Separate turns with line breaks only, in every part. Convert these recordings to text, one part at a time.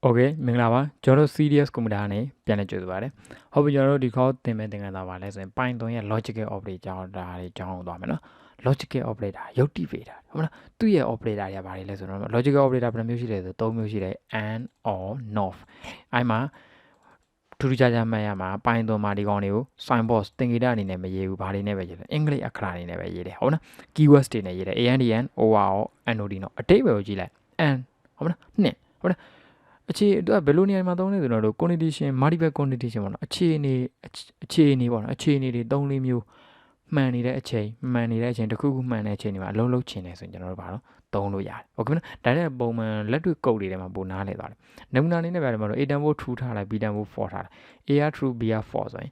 Okay မင်္ဂလာပါကျွန်တော်တို့ serious computer နဲ့ပြန်လည်ကြိုဆိုပါရစေဟုတ်ပြီကျွန်တော်တို့ဒီခေါက်သင်မဲ့သင်ခန်းစာပါလဲဆိုရင် Python ရဲ့ logical operator ကြောင်းဒါတွေကြောင်းသွားမယ်နော် logical operator ရုပ်တိ operator ဟုတ်မလားသူ့ရဲ့ operator တွေကဘာတွေလဲဆိုတော့ logical operator ဘယ်နှမျိုးရှိလဲဆို3မျိုးရှိတယ် and or not အဲ့မှာထူးထူးခြားခြားမှတ်ရမှာ Python မှာဒီကောင်တွေကို sign box သင်္ကေတအနေနဲ့မရေးဘူးဘာတွေနဲ့ပဲရေးတယ်အင်္ဂလိပ်အခရာတွေနဲ့ပဲရေးတယ်ဟုတ်မလား keywords တွေနဲ့ရေးတယ် ANDN OR NOD နော်အတိတ်ပဲကိုကြည့်လိုက် and ဟုတ်မလားနှစ်ဟုတ်မလားအခြေသူကဘယ်လိုနေရာမှာသုံးလဲဆိုတော့ condition multiple condition ပေါ့နော်အခြေအနေပေါ့နော်အခြေအနေတွေ3-4မျိုးမှန်နေတဲ့အချိန်တစ်ခုခုမှန်တဲ့အချိန်တွေမှာအလုံးလုံးချင်တယ်ဆိုရင်ကျွန်တော်တို့ဘာလို့သုံးလို့ရတယ်โอเคမလားဒါနဲ့ပုံမှန်လက်တွေ့ကုတ်တွေထဲမှာပို့နားလဲသွားတယ်နမူနာလေးနဲ့ပြောရမှာတော့ A tempo true ထားလိုက် B tempo false ထားလိုက် A က true B က false ဆိုရင်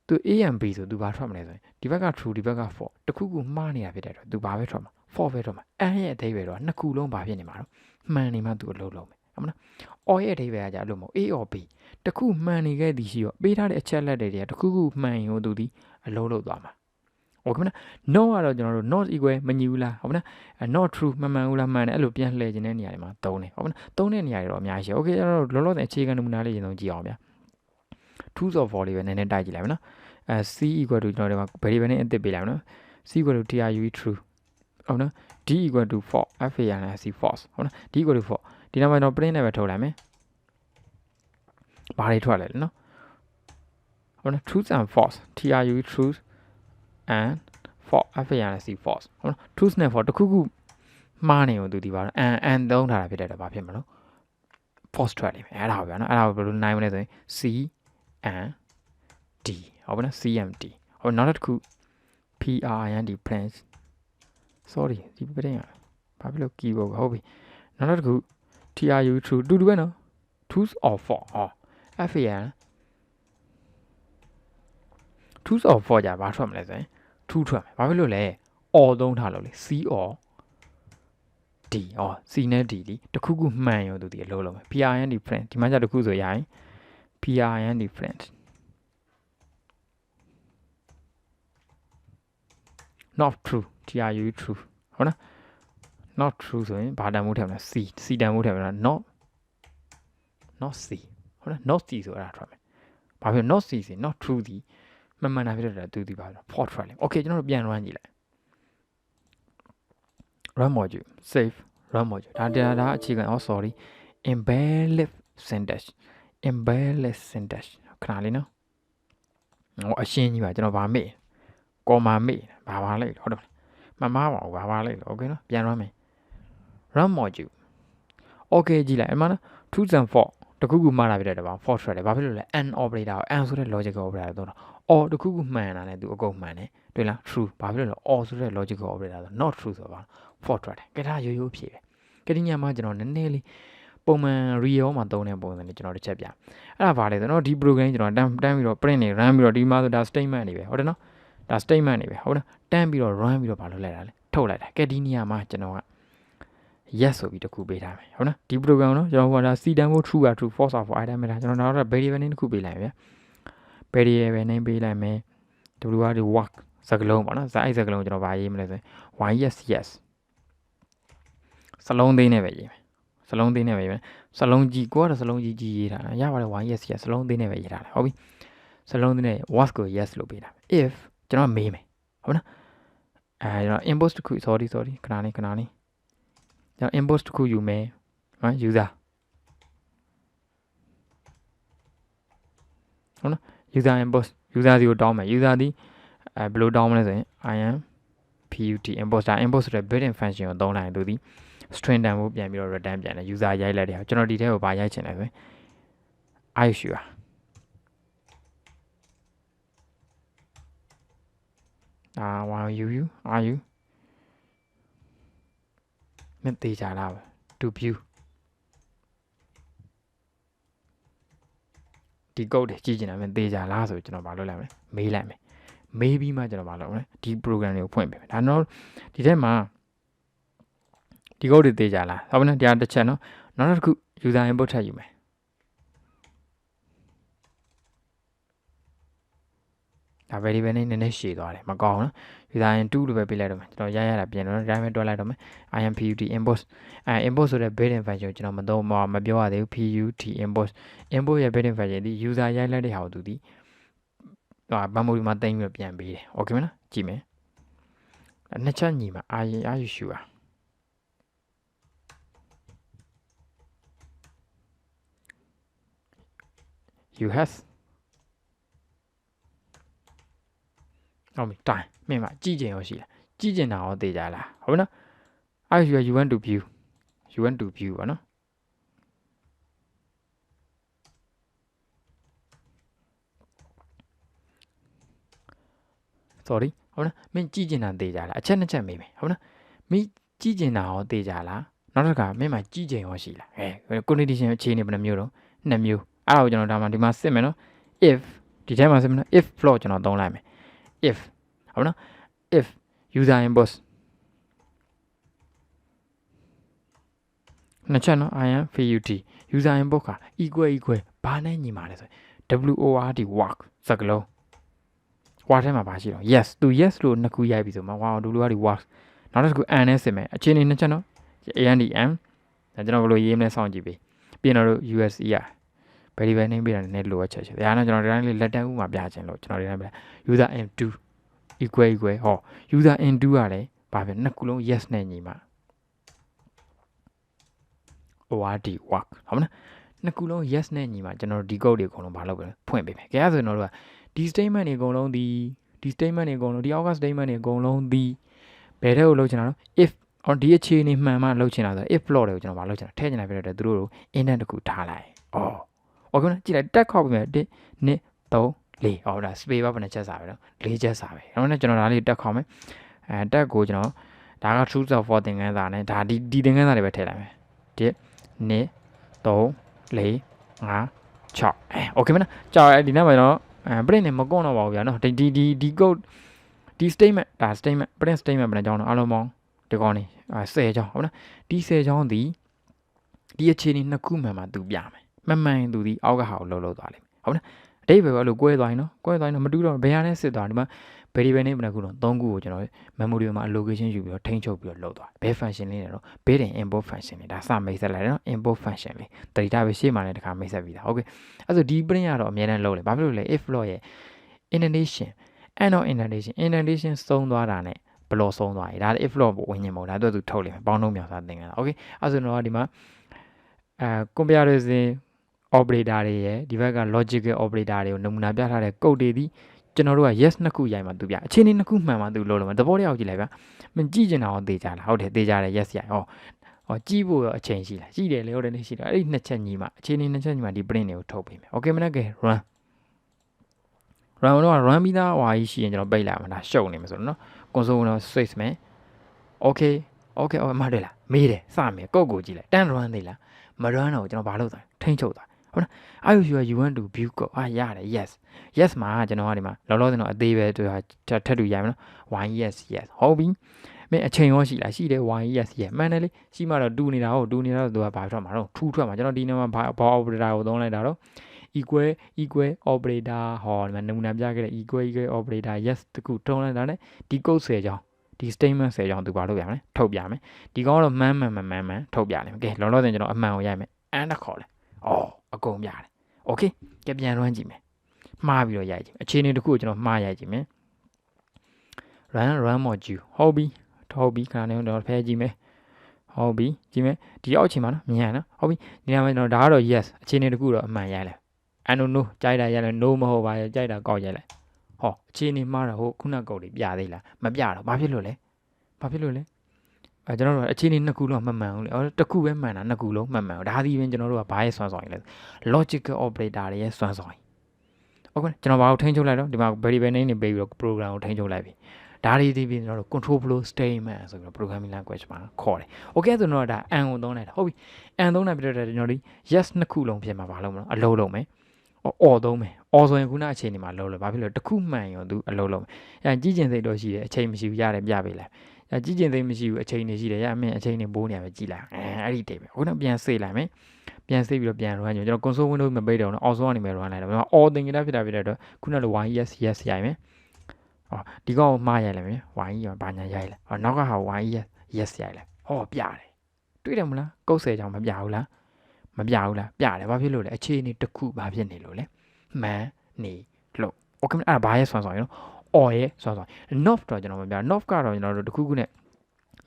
သူ A and B ဆိုသူဘာထွက်မလဲဆိုရင်ဒီဘက်က true ဒီဘက်က false တစ်ခုခုမှားနေတာဖြစ်တဲ့တော့သူဘာပဲထွက်မှာ false ပဲထွက်မှာအဲ့ရဲ့အသေးပဲတော့နှစ်ခုလုံးဘာဖြစ်နေမှာတော့မှန်နေမှသူအလုံးလုံးဟုတ်မလား or ရဲ့အဓိပ္ပာယ်ကကြအဲ့လိုမဟုတ် A or B တခုမှန်နေခဲ့သည်ရှိရောပေးထားတဲ့အချက်လက်တွေကတခုခုမှန်ရင်သူဒီအလုံးလုံးသွားမှာโอเคမလား no ကတော့ကျွန်တော်တို့ not equal မညီဘူးလားဟုတ်မလား not true မမှန်ဘူးလားမှန်တယ်အဲ့လိုပြန်လှည့်ခြင်းတဲ့နေရာတွေမှာသုံးတယ်ဟုတ်မလားသုံးတဲ့နေရာတွေတော့အများကြီးရှိโอเคကျွန်တော်တို့လောလောဆယ်အခြေခံနမူနာလေးရင်ဆုံးကြည့်အောင်ဗျာ truth or false လေးပဲနည်းနည်းတိုက်ကြည့်လိုက်မယ်နော်C equal to ကျွန်တော်တို့မှာ variable နဲ့အသစ်ပေးလိုက်မယ်နော် C equal to true true ဟုတ်နော် D equal to false FANC false ဟုတ်နော် D equal to false ဒီနောက်မှာတော့ print နဲ့ပဲထုတ်လိုက်မယ်ဘာတွေထွက်လဲနော်ဟုတ်နော် truth and false true truth and false FANC false ဟုတ်နော် truth နဲ့ false တခုခုမှားနေအောင်သူဒီပါတော့ and သုံးထားတာဖြစ်တဲ့တော့ဘာဖြစ်မလို့ false ထွက်လိမ့်မယ်အဲ့ဒါပဲဗျာနော်အဲ့ဒါကိုဘယ်လိုနိုင်မလဲဆိုရင် C and D ဟုတ်ပါနော် C and D ဟိုနောက်တစ်ခု PRIND print sorry ဒီပြတဲ့ဘာဖြစ်လို့ keyboard ဟုတ်ပြီနောက်တစ်ခု TRU true တူတူပဲနော် truth or false ဟော FAN truth or false ကြဘာထွက်မလဲဆိုရင် true ထွက်မယ်ဘာဖြစ်လို့လဲ or သုံးထားလို့လေ C or D ဟော C နဲ့ D ဒီတခုခုမှန်ရောသူဒီအလုံးလုံးပဲ PRIND print ဒီမှာကြတခုဆိုရရင် PRIND print not true TRU true ဟုတ်နော် not true ဆိုရင်ဘာတန်မိုးထည့်မလဲ C တန်မိုးထည့်မလား not C ဟုတ်နော် not C ဆိုတာထွက်မယ်ဘာဖြစ် not C စီ not true ဒီမမှန်တာဖြစ်တဲ့သူဒီပါတော့ false ထွက်လိမ့် okay ကျွန်တော်တို့ပြန် run ကြည့်လိုက် run module save run module ဒါအခြေခံ sorry embellish syntax ခဏလေးနော်ဟောအရှင်းကြီးပါကျွန်တော်ဗာမေ့ကော်မာမေ့ဘာလိုက်ဟုတ်တယ်မမပါဘူးဘာလိုက်โอเคနော်ပြန် run မယ် run module okay ကြည့်လိုက်အမှန်နော် true and false တခုခုမှားတာဖြစ်တဲ့တော့ false ထွက်တယ်ဘာဖြစ်လို့လဲ and operator ကို and ဆိုတဲ့ logical operator တော့ or တခုခုမှန်တာနဲ့သူအကုန်မှန်တယ်တွေ့လား true ဘာဖြစ်လို့လဲ or ဆိုတဲ့ logical operator ဆို not true ဆိုတော့ false ထွက်တယ်ကဲဒါရိုးရိုးဖြေပဲကဲဒီညမှာကျွန်တော်နည်းနည်းလေးပုံမှန် real မှာသုံးတဲ့ပုံစံလေးကျွန်တော်တစ်ချက်ပြအဲ့ဒါဘာလဲဆိုတော့ဒီ program ကျွန်တော်တန်းပြီးတော့ print နေ run ပြီးတော့ဒီမှာဆိုဒါ statement တွေပဲဟုတ်တယ်နော်ဒါ statement တွေပဲဟုတ်လားတန်းပြီးတော့ run ပြီးတော့ဘာလုပ်လိုက်တာလဲထုတ်လိုက်တာကဲဒီနေရာမှာကျွန်တော်က yes ဆိုပြီးတခုပေးထားမယ်ဟုတ်နော်ဒီ program နော်ကျွန်တော်ကဒါ C တန်းဖို့ true က true false for item ပဲဒါကျွန်တော်တော့ variable name တစ်ခုပေးလိုက်ဗျာ variable name ပေးလိုက်မယ် w က work စကားလုံးပေါ့နော်အဲ့စကားလုံးကျွန်တော်ဗာရေးမလဲဆိုရင် yes စလုံးသေးနဲ့ပဲရေးမယ်စလုံးသေးနဲ့ပဲရေးမယ်စလုံးကြီးကိုကတော့စလုံးကြီးရေးထားတာရပါတယ် yes စလုံးသေးနဲ့ပဲရေးထားတယ်ဟုတ်ပြီစလုံးသေးနဲ့ was ကို yes လို့ပေးတာ if ကျွန်တော်မေးမယ်ဟုတ်နော်ကျွန်တော် inbox တစ်ခု sorry ခဏလေးကျွန်တော် inbox တစ်ခုယူမယ်နော် user ဟုတ်နော် user inbox user စီကိုတောင်းမယ် user ဒီဘယ်လိုတောင်းမလဲဆိုရင် imput inbox ဒါ inbox ဆိုတဲ့ built-in function ကိုသုံးလိုက်ရင်သူဒီ string တန်ဖို့ပြန်ပြီးတော့ return ပြန်တယ် user ရိုက်လိုက်တယ်ကျွန်တော်ဒီထဲကိုဗာရိုက်ချင်တယ်ဆိုရင် issue are you မသိကြလား to view ဒီ code တွေကြည့်ချင်တာမသိကြလားဆိုကျွန်တော်ဗာလုပ်လိုက်မယ်မေးလိုက်မယ်မေးပြီးမှကျွန်တော်ဗာလုပ်မယ်ဒီ program တွေကိုဖွင့်ပေးမယ်ဒါတော့ဒီထဲမှာဒီ code တွေသိကြလားဟုတ်ပါနဲ့တရားတစ်ချက်နော်နောက်တစ်ခု user input ထည့်ယူမယ် ဒါ variable name နည်းနည်းရှည်သွားတယ်မကောင်းနော် user in 2လို့ပဲပေးလိုက်တော့မယ်ကျွန်တော်ရတာပြင်တော့ဒါမှတွက်လိုက်တော့မယ် imput import import ဆိုတဲ့ built-in function ကိုကျွန်တော်မပြောရသေးဘူး put import ရဲ့ built-in function ဒီ user ရိုက်လိုက်တဲ့ဟာကိုသူဒီmemory မှာတင်ပြီးပြန်ပေးတယ် okay မလားကြည့်မယ်နှစ်ချက်ညီမှာ are you sure you has ဟုတ်ပြီတိုင်းမင်းမကြည့်ကျင်ရောရှိလားကြည့်ကျင်တာရောသိကြလားဟုတ်ပြီနော် are you sure you want to view ပါနော်sorry ဟုတ်နော်မင်းကြည့်ကျင်တာသိကြလားအချက်နှစ်ချက်မေးမယ်ဟုတ်နော်မင်းကြည့်ကျင်တာရောသိကြလားနောက်တစ်ခါမင်းမကြည့်ကျင်ရောရှိလားcondition အခြေအနေဘယ်နှမျိုးတော့နှစ်မျိုးအဲ့ဒါကိုကျွန်တော်ဒီမှာစစ်မယ်နော် if ဒီထဲမှာစစ်မယ်နော် if float ကျွန်တော်သုံးလိုက်မယ် if ဟုတ်နော် if user inbox နှစ်ချက်နော် imput user inbox က equal ဘာနဲ့ညီမှာလဲဆိုword work စကားလုံး word ထဲမှာပါရှိတော့ yes သူ yes လို့နှစ်ခုရိုက်ပြီဆိုမှ wow word work နောက်တစ်ခု and နဲ့စစ်မယ်အခြေအနေနှစ်ချက်နော် and ဒါကျွန်တော်ဘယ်လိုရေးမလဲစောင့်ကြည့်ပေးပြီးတော့ USER variable name ပေးတာနည်းလိုအပ်ချက်ရှိတယ်ဒါနဲ့ကျွန်တော်ဒီတိုင်းလေးလက်တန်းဥမှာပြချင်လို့ကျွန်တော်ဒီတိုင်းပြ user in2 equal ဟော user in2 ကလည်းဘာဖြစ်နှစ်ခုလုံး yes နဲ့ညီမှာ word work ဟုတ်မလားနှစ်ခုလုံး yes နဲ့ညီမှာကျွန်တော်ဒီ code တွေအကုန်လုံးမလုပ်ပဲဖွင့်ပေးမယ်ကြည့်ရဆိုရင်တော့ဒီ statement တွေအကုန်လုံးဒီ statement တွေအကုန်လုံးဒီအောက်က statement တွေအကုန်လုံးဒီဘယ်ထဲကိုလုပ်ချင်တာတော့ if ဒီအခြေအနေမှန်မှလုပ်ချင်တာဆို if float တွေကိုကျွန်တော်မလုပ်ချင်တာထည့်ချင်တာပြတဲ့သူတို့ကို indent တစ်ခုထားလိုက်okay နော်ကြည့်လိုက်တက်ခေါက်ပြီးမယ်1 2 3 4ဟောဒါ space bar ဘယ်နှချက်စာပဲနော်4ချက်စာပဲအဲ့တော့ကျွန်တော်ဒါလေးတက်ခေါက်မယ်တက်ကိုကျွန်တော်ဒါက true or false သင်ခန်းစာနဲ့ဒါဒီသင်ခန်းစာတွေပဲထည့်လိုက်မယ်1 2 3 4 5 6okay မနော်ကြောက်ဒီနေ့မှာတော့print နဲ့မကွန်းတော့ပါဘူးဗျာနော်ဒီ code ဒီ statement ဒါ statement print statement ဘယ်နှကြောင်းတော့အားလုံးပေါင်းဒီကောင်းနေ10ကြောင်းဟုတ်နော်ဒီ10ကြောင်းဒီအခြေအနေနှစ်ခုမှန်မှသူပြမယ်မှန်သူဒီအောက်ကဟာကိုလှုပ်သွားလိမ့်မယ်ဟုတ်နော်အတိတ်ပဲလို့ကွဲသွားရင်မတူတော့ဘယ်ဟာနဲ့စစ်သွားဒီမှာ variable name ဘယ်နှခုတော့3ခုကိုကျွန်တော် memory မှာ allocation ယူပြီးတော့ထိန်းချုပ်ပြီးတော့လှုပ်သွားဘယ် function လေးလဲတော့ built-in import function လေးဒါစမိတ်ဆက်လိုက်တယ်နော် import function လေးတတိတာပဲရှေ့မှာလည်းတစ်ခါမိတ်ဆက်ပြီးသားဟုတ်ကဲ့အဲ့ဆိုဒီ print ကတော့အများနဲ့လှုပ်တယ်ဘာဖြစ်လို့လဲ if float ရဲ့ indentation and indentation ဆုံးသွားတာနဲ့ဘလော့ဆုံးသွားပြီဒါလည်း if float ဝင်ညင်မဟုတ်ဒါသူထုတ်လိမ့်မယ်ပေါင်းလုံးမြောက်စားသင်กันတာโอเคအဲ့ဆိုတော့ဒီမှာcomparison operator တွေရဲ့ဒီဘက်က logical operator တွေကိုနမူနာပြထားတဲ့ code တွေဒီကျွန်တော်တို့က yes နှစ်ခုရိုက်မှသူပြအခြေအနေနှစ်ခုမှန်မှသူလို့လို့သဘောတရားကိုကြည့်လိုက်ဗျမကြည့်ကျင်တာအောင်သိကြလားဟုတ်တယ်သိကြတယ် yes ရိုက်ကြည့်ဖို့အချိန်ရှိလားကြည့်တယ်လေဟုတ်တယ်နေရှိတယ်အဲ့ဒီနှစ်ချက်ညီမှအခြေအနေနှစ်ချက်ညီမှဒီ print တွေကိုထုတ်ပေးမယ် okay မနက်ကဲ run တော့ run ပြီးသားဟွာကြီးရှိရင်ကျွန်တော်ပိတ်လိုက်မှာဒါရှုပ်နေမှာဆိုတော့နော် console ကို switch မယ် okay မှတ်တယ်လားမေးတယ်စမယ်ကုတ်ကိုကြည့်လိုက်တန်း run သေးလားမ run တော့ကျွန်တော်ဘာလုပ်သွားထိန်းချုပ်သွားဟုတ်လား are you sure you want to view code ရတယ် yes မှာကျွန်တော်ကဒီမှာလောလောဆယ်တော့အသေးပဲသူထပ်တူရိုက်မယ်နော် why yes ဟုတ်ပြီမင်းအချိန်ရောရှိလားရှိတယ် why yes မှန်တယ်လေရှိမှတော့တူနေတာဟုတ်တူနေတာတော့သူကဘာထွက်မှာတော့ထူထွက်မှာကျွန်တော်ဒီနေ့မှာဘာ operator ကိုသုံးလိုက်တာတော့ equal operator ဟောဒီမှာနမူနာပြခဲ့တဲ့ equal operator yes တခုထုံးလိုက်တာနဲ့ဒီ code 10ကြောင်းဒီ statement 10ကြောင်းသူဘာလုပ်ရမလဲထုတ်ပြမယ်ဒီကောင်ကတော့မှန်ထုတ်ပြလိမ့်မယ်ကဲလောလောဆယ်ကျွန်တော်အမှန်ကိုရိုက်မယ်အန်တခေါ်လဲအကုန်ပြတယ်โอเคကြပြန် run ကြည့်မယ်မှားပြီးတော့ရိုက်ကြည့်အခြေအနေတစ်ခုကိုကျွန်တော်မှားရိုက်ကြည့်မယ် run module ဟုတ်ပြီခဏနေတော့ဖဲကြည့်မယ်ဟုတ်ပြီကြည့်မယ်ဒီအောက်ချိန်မှာနော်မြင်ရနော်ဟုတ်ပြီဒီနေ့မှာကျွန်တော်ဒါကတော့ yes အခြေအနေတစ်ခုတော့အမှန်ရိုက်လဲno ကြိုက်တာရိုက်လဲ no မဟုတ်ပါရဲ့ကြိုက်တာကောက်ရိုက်လဲအခြေအနေမှားတော့ဟိုခုနကုတ်လေးပြသေးလားမပြတော့ဘာဖြစ်လို့လဲကျွန်တော်တို့အခြေအနေနှစ်ခုလုံးမမှန်ဘူးလေတစ်ခုပဲမှန်တာနှစ်ခုလုံးမမှန်ဘူးဒါဒီပြင်ကျွန်တော်တို့ကဘာရဲ့စွမ်းဆောင်ရည်လဲ logical operator တွေရဲ့စွမ်းဆောင်ရည်ဟုတ်ကဲ့ကျွန်တော်ဘာကိုထိန်းချုပ်လိုက်တော့ဒီမှာ variable name တွေပေးပြီးတော့ program ကိုထိန်းချုပ်လိုက်ပြီဒါတွေဒီပြင်ကျွန်တော်တို့ control flow statement ဆိုပြီးတော့ programming language မှာခေါ်တယ် okay ဆိုတော့ဒါ and ကိုသုံးလိုက်တာဟုတ်ပြီ and သုံးလိုက်ပြီးတော့ကျွန်တော်ဒီ yes နှစ်ခုလုံးဖြစ်မှာဘာလို့မလဲအလုံးလုံးမယ်သုံးမယ်ဆိုရင်ခုနအခြေအနေမှာလုံးလို့ဘာဖြစ်လို့တခုမှန်ရောသူအလုံးလုံးမယ်ကြည့်ကျင်စိတ်တော့ရှိတယ်အချိန်မရှိဘူးရတယ်ပြပေးလိုက်ကြည့်ကျင်သိမရှိဘူးအချိန်နေရှိတယ်အမင်းအချိန်နေဘိုးနေရပဲကြည့်လိုက်အဲ့ဒီတိတ်ပဲခုနပြန်စေးလိုက်မယ်ပြန်စေးပြီးတော့ပြန် run ကျွန်တော် console window မပိတ်တော့အောင် also ကနေပဲ run လိုက်တော့အော်သင်္ကေတဖြစ်တာဖြစ်တဲ့အတွက်ခုနလို yes ရိုက်မယ် ဒီကောင်မှားရိုက်လိုက်မယ်ဝိုင်းကြီးဘာညာရိုက်လဲနောက်ကဟာဝိုင်းကြီး yes ရိုက်လဲဟောပြတယ်တွေ့တယ်မလားကုတ်ဆယ်ကြောင်မပြဘူးလားမပြဘူးလားပြတယ်ဘာဖြစ်လို့လဲအခြေအနေတစ်ခုဘာဖြစ်နေလို့လဲမှန်နေလို့โอเคအဲ့ဒါဘာရဲ့ဆွမ်းဆောင်ရနော်အော်ရဲ့ဆွမ်းဆောင် north တော့ကျွန်တော်မပြ north ကတော့ကျွန်တော်တို့တစ်ခုခုနဲ့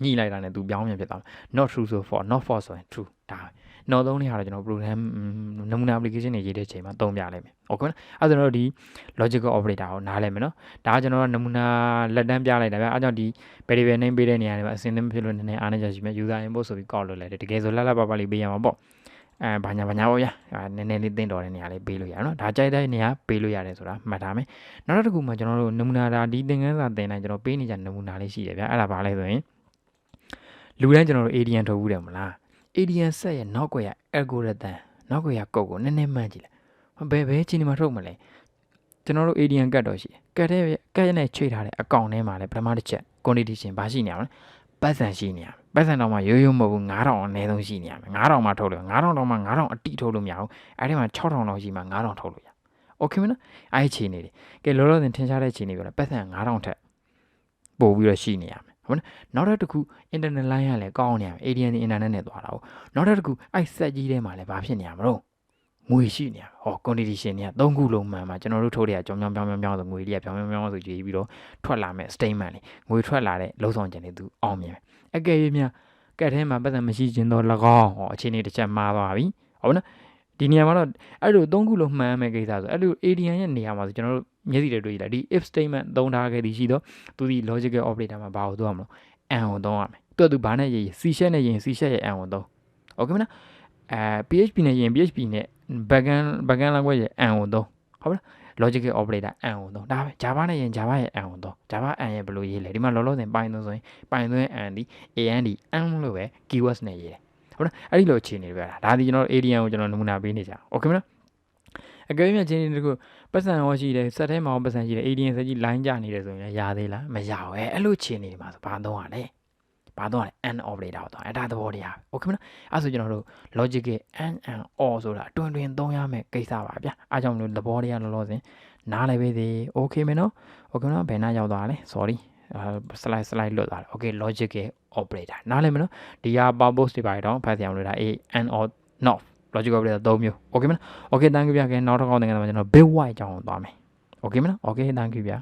ညှိလိုက်တာနဲ့သူပြောင်းပြန်ဖြစ်သွားမယ် not true ဆို for not for ဆိုရင် true ဒါပဲ not သုံးနေဟာတော့ကျွန်တော် program နမူနာ application တွေရေးတဲ့ချိန်မှာသုံးပြလိုက်မယ်โอเคနော်အဲ့ဒါကျွန်တော်တို့ဒီ logical operator ကိုနားလည်မယ်နော်ဒါကကျွန်တော်တို့နမူနာလက်တန်းပြလိုက်တာဗျအားကြောင့်ဒီ variable name ပေးတဲ့နေရာတွေမှာအစင်းသင်းဖြစ်လို့နည်းနည်းအားနေကြရှိမယ် user input ဆိုပြီး call လုပ်လိုက်တယ်တကယ်ဆိုလှလှပပလေးပေးရမှာပေါ့ဘာညာပေါ့ဗျာနည်းနည်းလေးတင်းတော်တဲ့နေရာလေးပေးလို့ရနော်ဒါကြိုက်တဲ့နေရာပေးလို့ရတယ်ဆိုတာမှတ်ထားမယ်နောက်တစ်ခုမှကျွန်တော်တို့နမူနာဒါဒီသင်ခန်းစာသင်တိုင်းကျွန်တော်ပေးနေကြနမူနာလေးရှိတယ်ဗျာအဲ့ဒါဘာလဲဆိုရင်လူတိုင်းကျွန်တော်တို့ ADN ထုတ်ဘူးတယ်မလား ADN set ရဲ့နောက်ကွယ်ရ algorithm နောက်ကွယ်ရကုတ်ကိုနည်းနည်းမှန်းကြည့်လိုက်ဘယ်ချင်းဒီမှာထုတ်မလဲကျွန်တော်တို့ ADN ကတ်တော့ရှိတယ်ကတ်နဲ့ချိန်ထားတဲ့အကောင့်ထဲမှာလည်းပထမတစ်ချက် condition ဘာရှိနေရမလဲပတ်စံရှိနေရမယ်ပတ်စံတော့မှရိုးရိုးမဟုတ်ဘူး9000အနည်းဆုံးရှိနေရမယ်9000မှထုတ်လို့9000တော့မှ9000အတိထုတ်လို့မရဘူးအဲ့ဒီမှာ6000လောက်ရှိမှ9000ထုတ်လို့ရโอเคမနော်အဲ့ဒီချိန်နေတယ်ကဲလောလောဆယ်ထင်ရှားတဲ့ချိန်နေပြောလားပတ်စံ9000ထက်ပို့ပြီးတော့ရှိနေရမယ်ဟုတ်နော်နောက်တစ်ခု internet line ကလည်းကောင်းနေရမယ် ADN နဲ့ internet နဲ့သွားတာဟုတ်နောက်တစ်ခုအဲ့ set ကြီးထဲမှာလည်းဘာဖြစ်နေရမလို့ငွေရှိနေရဟော condition တွေက3ခုလုံးမှန်မှာကျွန်တော်တို့ထုတ်တဲ့ကြောင်ပြောင်းဆိုငွေလေးကပြောင်းဆိုကြည့်ပြီးတော့ထွက်လာမဲ့ statement လေးငွေထွက်လာတဲ့လုံဆောင်ခြင်းတွေသူအောင်မြင်အကယ်၍များကတ်ထဲမှာပတ်သက်မရှိခြင်းတော့၎င်းဟောအခြေအနေတစ်ချက်မှားသွားပြီဟုတ်နော်ဒီနေရာမှာတော့အဲ့လို3ခုလုံးမှန်မဲ့ကိစ္စဆိုအဲ့လို ADN ရဲ့နေရာမှာဆိုကျွန်တော်တို့မျက်စိတွေတွေ့ကြည့်လိုက်ဒီ if statement သုံးထားခဲ့သည်ရှိတော့သူဒီ logical operator မှာဘာကိုသုံးရမလို့ and ကိုသုံးရမယ်သူဘာနဲ့ရေး C sharp နဲ့ရေး C sharp ရဲ့ and ကိုသုံးโอเคမလားPHP နဲ့ရေး PHP နဲ့ backend language ရဲ့ and ကိုသုံးဟုတ်လား logical operator and ကိုသုံးဒါပဲ Java နဲ့ရေး Java ရဲ့ and ကိုသုံး Java and ရဲ့ဘယ်လိုရေးလဲဒီမှာလောလောဆယ် Python ဆိုရင် Python ရဲ့ and ဒီ and လို့ပဲ keywords နဲ့ရေးတယ်ဟုတ်လားအဲ့ဒီလိုအခြေအနေတွေပဲဒါဒီကျွန်တော် ADN ကိုကျွန်တော်နမူနာပေးနေကြโอเคမလားအကယ်၍ချင်းတခုပတ်စံရောရှိတယ်စက်ထဲမှာပတ်စံရှိတယ် ADN စက်ကြီး line ကြနေတယ်ဆိုရင်လည်းရသေးလားမရဘူးအဲ့လိုအခြေအနေတွေမှာဆိုဘာသုံးရလဲဘာသုံးရလဲ and operator ကိုသုံးအဲ့ဒါသဘောတရားโอเคမလားအဲ့ဆိုကျွန်တော်တို့ logical and or ဆိုတာတွင်သုံးရမယ်ကိစ္စပါဗျာအားကြောင့်မလို့သဘောတရားလောလောဆယ်နားလည်ပေးသေးโอเคမယ်နော်โอเคနော်ဘယ်နှရောက်သွားလဲ sorry slide လွတ်သွားတယ် okay logical operator နားလည်မလို့ဒီဟာ purpose တွေပါတော့ဖတ်ရအောင်လို့ဒါ and or not logical operator 3မျိုး okay မလား okay thank you ဗျာကဲနောက်တစ်ခေါက်သင်ခန်းစာမှာကျွန်တော် bit white အကြောင်းကိုသွားမယ် okay မလား okay thank you ဗျာ